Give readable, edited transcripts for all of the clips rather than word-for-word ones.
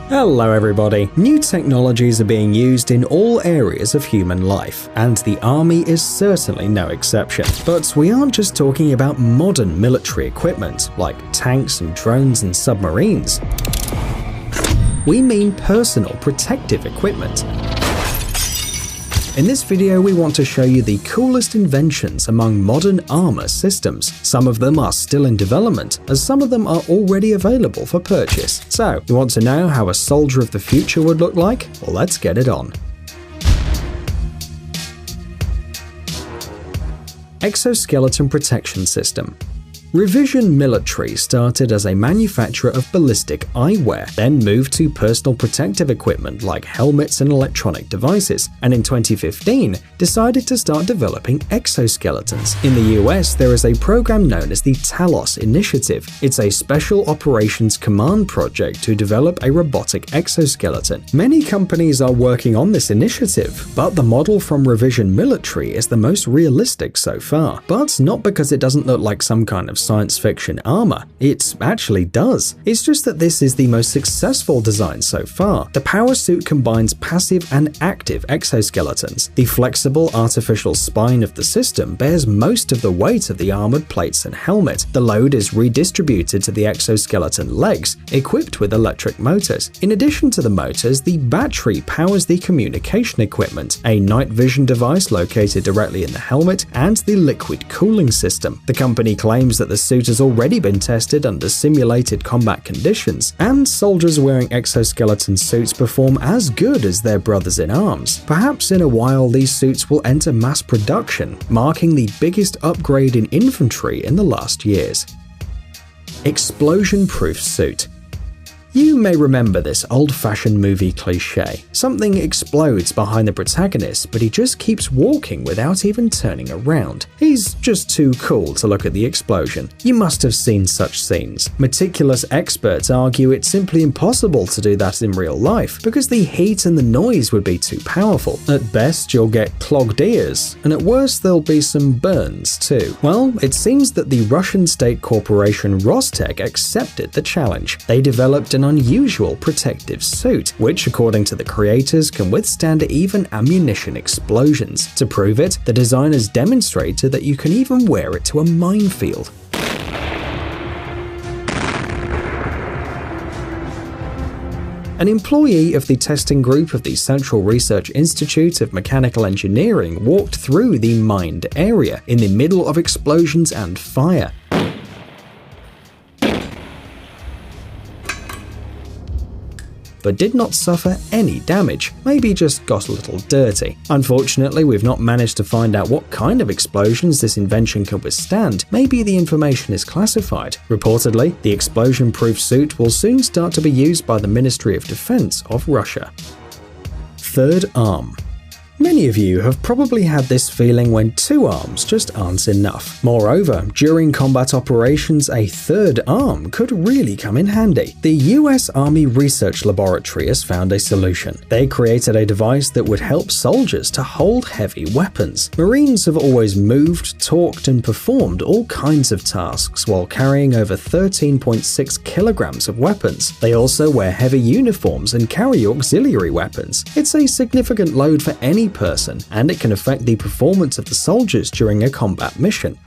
Hello everybody! New technologies are being used in all areas of human life, and the army is certainly no exception. But we aren't just talking about modern military equipment, like tanks and drones and submarines. We mean personal protective equipment. In this video, we want to show you the coolest inventions among modern armor systems. Some of them are still in development, as some of them are already available for purchase. So, you want to know how a soldier of the future would look like? Well, let's get it on. Exoskeleton Protection System. Revision Military started as a manufacturer of ballistic eyewear, then moved to personal protective equipment like helmets and electronic devices, and in 2015 decided to start developing exoskeletons. In the US, there is a program known as the Talos Initiative. It's a special operations command project to develop a robotic exoskeleton. Many companies are working on this initiative, but the model from Revision Military is the most realistic so far. But not because it doesn't look like some kind of science fiction armor. It actually does. It's just that this is the most successful design so far. The power suit combines passive and active exoskeletons. The flexible artificial spine of the system bears most of the weight of the armored plates and helmet. The load is redistributed to the exoskeleton legs, equipped with electric motors. In addition to the motors, the battery powers the communication equipment, a night vision device located directly in the helmet, and the liquid cooling system. The company claims that the suit has already been tested under simulated combat conditions, and soldiers wearing exoskeleton suits perform as good as their brothers in arms. Perhaps in a while these suits will enter mass production, marking the biggest upgrade in infantry in the last years. Explosion-proof suit. You may remember this old-fashioned movie cliché. Something explodes behind the protagonist, but he just keeps walking without even turning around. He's just too cool to look at the explosion. You must have seen such scenes. Meticulous experts argue it's simply impossible to do that in real life, because the heat and the noise would be too powerful. At best, you'll get clogged ears, and at worst there'll be some burns too. Well, it seems that the Russian state corporation Rostec accepted the challenge. They developed an unusual protective suit, which according to the creators can withstand even ammunition explosions. To prove it, the designers demonstrated that you can even wear it to a minefield. An employee of the testing group of the Central Research Institute of Mechanical Engineering walked through the mined area in the middle of explosions and fire. But did not suffer any damage, maybe just got a little dirty. Unfortunately, we've not managed to find out what kind of explosions this invention can withstand. Maybe the information is classified. Reportedly, the explosion-proof suit will soon start to be used by the Ministry of Defense of Russia. Third arm. Many of you have probably had this feeling when two arms just aren't enough. Moreover, during combat operations, a third arm could really come in handy. The US Army Research Laboratory has found a solution. They created a device that would help soldiers to hold heavy weapons. Marines have always moved, talked, and performed all kinds of tasks while carrying over 13.6 kilograms of weapons. They also wear heavy uniforms and carry auxiliary weapons. It's a significant load for any person, and it can affect the performance of the soldiers during a combat mission.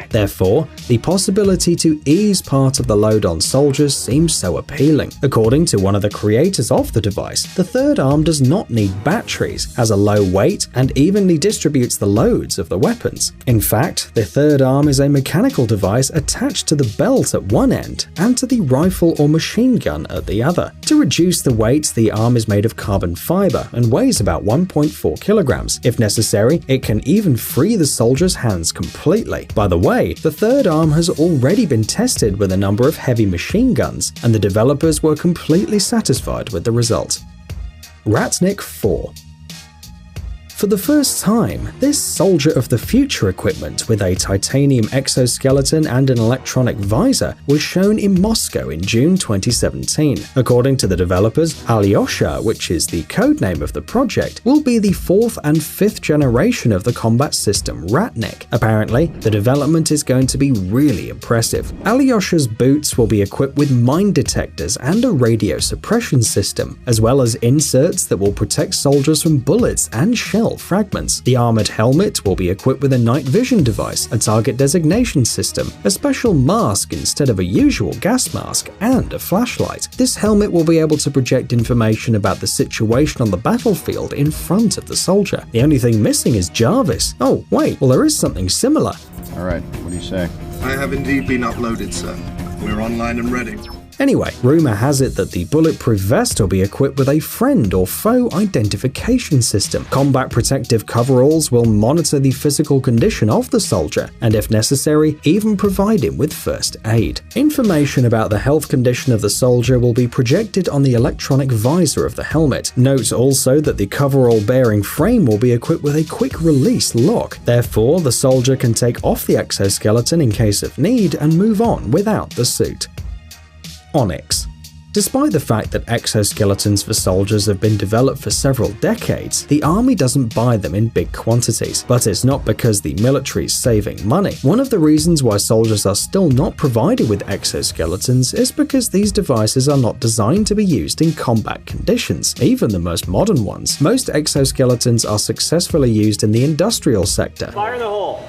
Therefore, the possibility to ease part of the load on soldiers seems so appealing. According to one of the creators of the device, the third arm does not need batteries, has a low weight, and evenly distributes the loads of the weapons. In fact, the third arm is a mechanical device attached to the belt at one end and to the rifle or machine gun at the other. To reduce the weight, the arm is made of carbon fiber and weighs about 1.4 kilograms. If necessary, it can even free the soldier's hands completely. By the way, the third arm has already been tested with a number of heavy machine guns, and the developers were completely satisfied with the result. Ratnik 4. For the first time, this Soldier of the Future equipment with a titanium exoskeleton and an electronic visor was shown in Moscow in June 2017. According to the developers, Alyosha, which is the codename of the project, will be the 4th and 5th generation of the combat system Ratnik. Apparently, the development is going to be really impressive. Alyosha's boots will be equipped with mine detectors and a radio suppression system, as well as inserts that will protect soldiers from bullets and shell fragments. The armored helmet will be equipped with a night vision device, a target designation system, a special mask instead of a usual gas mask, and a flashlight. This helmet will be able to project information about the situation on the battlefield in front of the soldier. The only thing missing is Jarvis. Oh, wait, well there is something similar. Alright, what do you say? I have indeed been uploaded, sir. We're online and ready. Anyway, rumor has it that the bulletproof vest will be equipped with a friend or foe identification system. Combat protective coveralls will monitor the physical condition of the soldier, and if necessary, even provide him with first aid. Information about the health condition of the soldier will be projected on the electronic visor of the helmet. Note also that the coverall-bearing frame will be equipped with a quick-release lock. Therefore, the soldier can take off the exoskeleton in case of need and move on without the suit. Onyx. Despite the fact that exoskeletons for soldiers have been developed for several decades, the army doesn't buy them in big quantities. But it's not because the military is saving money. One of the reasons why soldiers are still not provided with exoskeletons is because these devices are not designed to be used in combat conditions, even the most modern ones. Most exoskeletons are successfully used in the industrial sector. Fire in the hole!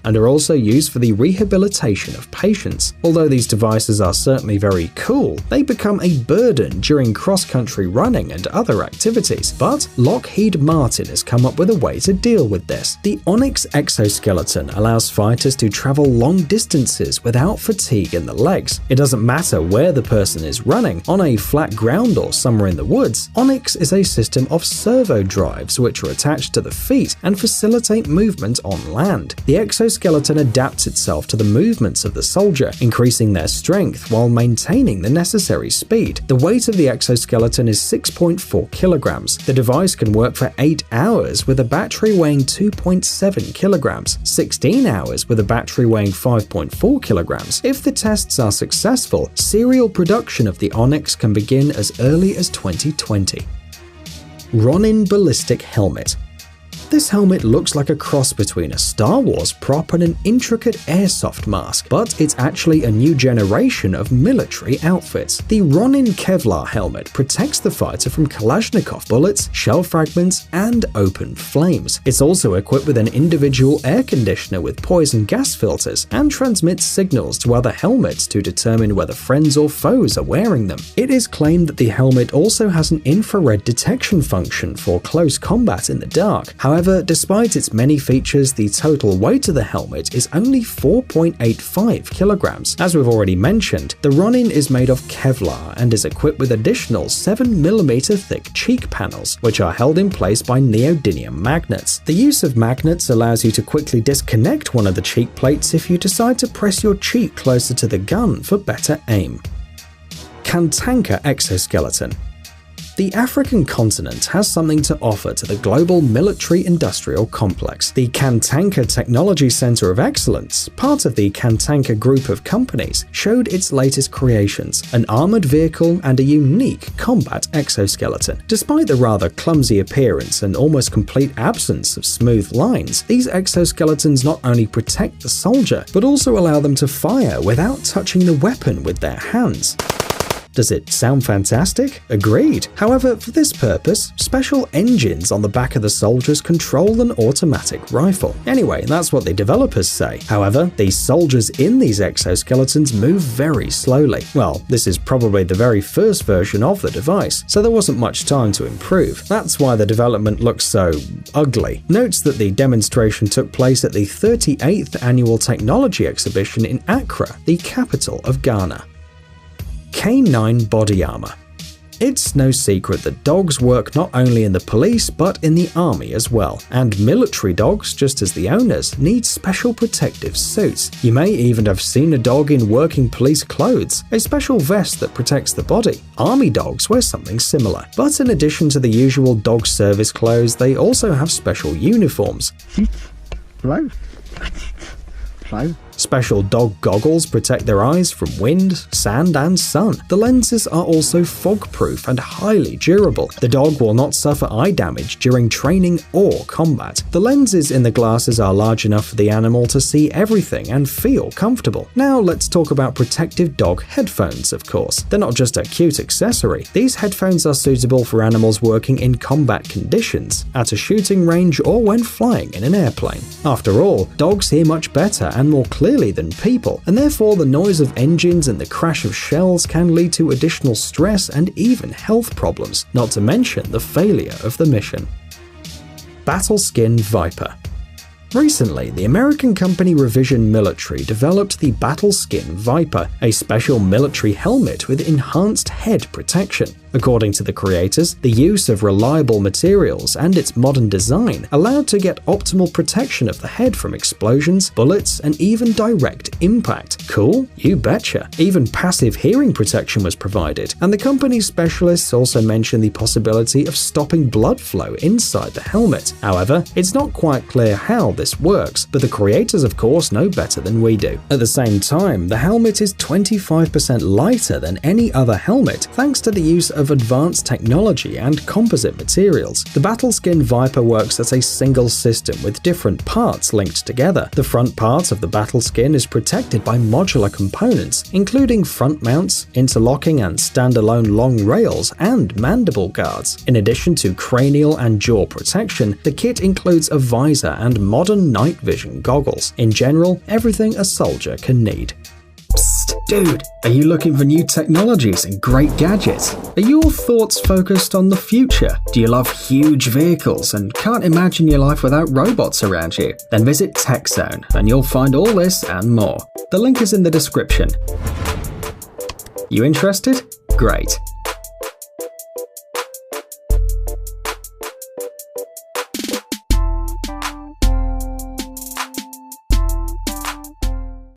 And are also used for the rehabilitation of patients. Although these devices are certainly very cool, they become a burden during cross-country running and other activities. But Lockheed Martin has come up with a way to deal with this. The Onyx exoskeleton allows fighters to travel long distances without fatigue in the legs. It doesn't matter where the person is running, on a flat ground or somewhere in the woods. Onyx is a system of servo drives which are attached to the feet and facilitate movement on land. The exoskeleton adapts itself to the movements of the soldier, increasing their strength while maintaining the necessary speed. The weight of the exoskeleton is 6.4 kilograms. The device can work for 8 hours with a battery weighing 2.7 kilograms, 16 hours with a battery weighing 5.4 kilograms. If the tests are successful, serial production of the Onyx can begin as early as 2020. Ronin Ballistic Helmet. This helmet looks like a cross between a Star Wars prop and an intricate airsoft mask, but it's actually a new generation of military outfits. The Ronin Kevlar helmet protects the fighter from Kalashnikov bullets, shell fragments, and open flames. It's also equipped with an individual air conditioner with poison gas filters and transmits signals to other helmets to determine whether friends or foes are wearing them. It is claimed that the helmet also has an infrared detection function for close combat in the dark. However, despite its many features, the total weight of the helmet is only 4.85 kilograms. As we've already mentioned, the Ronin is made of Kevlar and is equipped with additional 7mm thick cheek panels, which are held in place by neodymium magnets. The use of magnets allows you to quickly disconnect one of the cheek plates if you decide to press your cheek closer to the gun for better aim. Kantanka exoskeleton. The African continent has something to offer to the global military-industrial complex. The Kantanka Technology Center of Excellence, part of the Kantanka group of companies, showed its latest creations, an armored vehicle and a unique combat exoskeleton. Despite the rather clumsy appearance and almost complete absence of smooth lines, these exoskeletons not only protect the soldier, but also allow them to fire without touching the weapon with their hands. Does it sound fantastic? Agreed. However, for this purpose, special engines on the back of the soldiers control an automatic rifle. Anyway, that's what the developers say. However, the soldiers in these exoskeletons move very slowly. Well, this is probably the very first version of the device, so there wasn't much time to improve. That's why the development looks so ugly. Notes that the demonstration took place at the 38th Annual Technology Exhibition in Accra, the capital of Ghana. K9 body armor. It's no secret that dogs work not only in the police but in the army as well, and military dogs, just as the owners, need special protective suits. You may even have seen a dog in working police clothes, a special vest that protects the body. Army dogs wear something similar, but in addition to the usual dog service clothes, they also have special uniforms. Special dog goggles protect their eyes from wind, sand, and sun. The lenses are also fog-proof and highly durable. The dog will not suffer eye damage during training or combat. The lenses in the glasses are large enough for the animal to see everything and feel comfortable. Now let's talk about protective dog headphones, of course. They're not just a cute accessory. These headphones are suitable for animals working in combat conditions, at a shooting range, or when flying in an airplane. After all, dogs hear much better and more clearly than people, and therefore the noise of engines and the crash of shells can lead to additional stress and even health problems, not to mention the failure of the mission. Battle Skin Viper. Recently, the American company Revision Military developed the Battle Skin Viper, a special military helmet with enhanced head protection. According to the creators, the use of reliable materials and its modern design allowed to get optimal protection of the head from explosions, bullets, and even direct impact. Cool? You betcha. Even passive hearing protection was provided, and the company's specialists also mentioned the possibility of stopping blood flow inside the helmet. However, it's not quite clear how this works, but the creators of course know better than we do. At the same time, the helmet is 25% lighter than any other helmet thanks to the use of advanced technology and composite materials. The Battle Skin Viper works as a single system with different parts linked together. The front part of the Battle Skin is protected by modular components, including front mounts, interlocking and standalone long rails, and mandible guards. In addition to cranial and jaw protection, the kit includes a visor and modern night vision goggles. In general, everything a soldier can need. Psst, dude, are you looking for new technologies and great gadgets? Are your thoughts focused on the future? Do you love huge vehicles and can't imagine your life without robots around you? Then visit TechZone and you'll find all this and more. The link is in the description. You interested? Great.